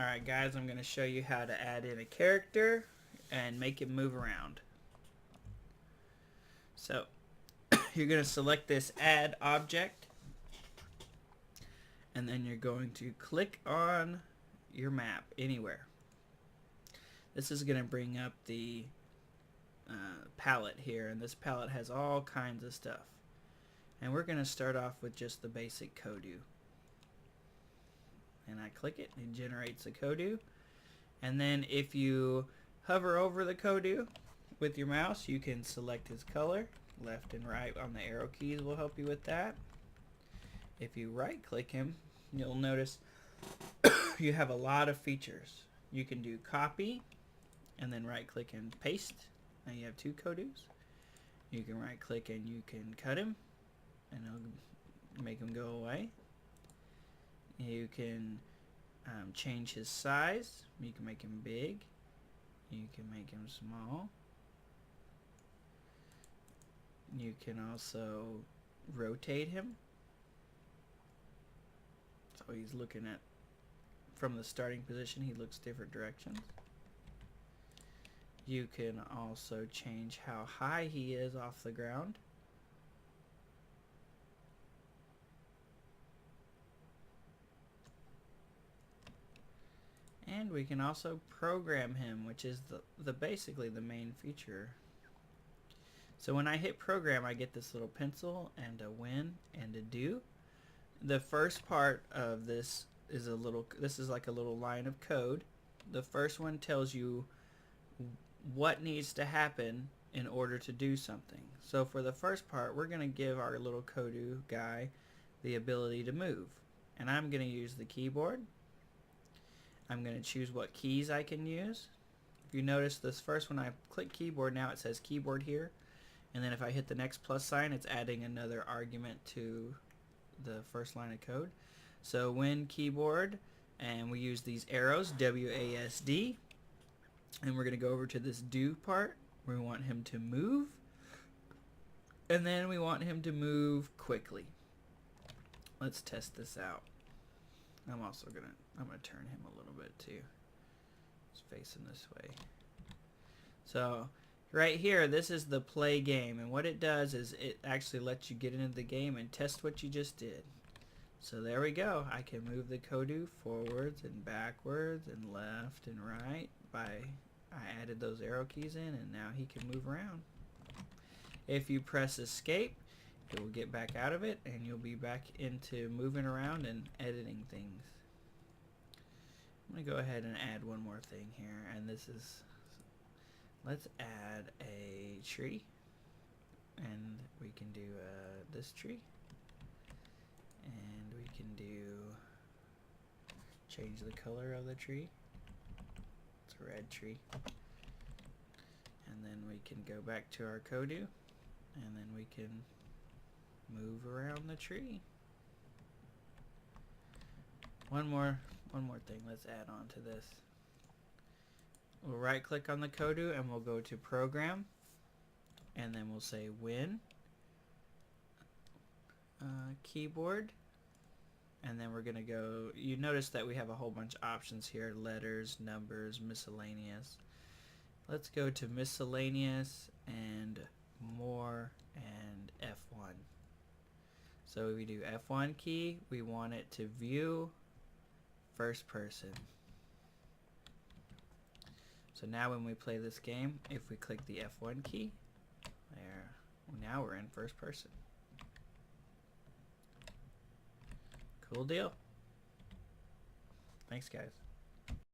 Alright guys, I'm going to show you how to add in a character and make it move around. So you're going to select this add object, and then you're going to click on your map anywhere. This is going to bring up the palette here, and this palette has all kinds of stuff. And we're going to start off with just the basic Kodu. And I click it, it generates a Kodu. And then if you hover over the Kodu with your mouse, you can select his color. Left and right on the arrow keys will help you with that. If you right click him, you'll notice you have a lot of features. You can do copy and then right click and paste. Now you have two Kodus. You can right click and you can cut him and it'll make him go away. You can change his size. You can make him big. You can make him small. You can also rotate him. So he's looking at, from the starting position, he looks different directions. You can also change how high he is off the ground. And we can also program him, which is the basically the main feature. So when I hit program, I get this little pencil and a when and a do. The first part of this is this is like a little line of code. The first one tells you what needs to happen in order to do something. So for the first part, we're going to give our little Kodu guy the ability to move. And I'm going to use the keyboard. I'm going to choose what keys I can use. If you notice this first one, I click keyboard, now it says keyboard here. And then if I hit the next plus sign, it's adding another argument to the first line of code. So when keyboard, and we use these arrows, WASD, and we're going to go over to this do part. We want him to move, and then we want him to move quickly. Let's test this out. I'm gonna turn him a little bit too. He's facing this way. So right here, this is the play game, and what it does is it actually lets you get into the game and test what you just did. So there we go. I can move the Kodu forwards and backwards and left and right I added those arrow keys in, and now he can move around. If you press escape, it will get back out of it, and you'll be back into moving around and editing things. I'm going to go ahead and add one more thing here, and this is, let's add a tree, and we can do this tree, and we can change the color of the tree. It's a red tree. And then we can go back to our Kodu, and then we can move around the tree. One more thing let's add on to this. We'll right click on the Kodu and we'll go to program, and then we'll say when keyboard, and then we're gonna go, you notice that we have a whole bunch of options here: letters, numbers, miscellaneous. Let's go to miscellaneous and more and F1. So if we do F1 key, we want it to view first person. So now when we play this game, if we click the F1 key, now we're in first person. Cool deal. Thanks guys.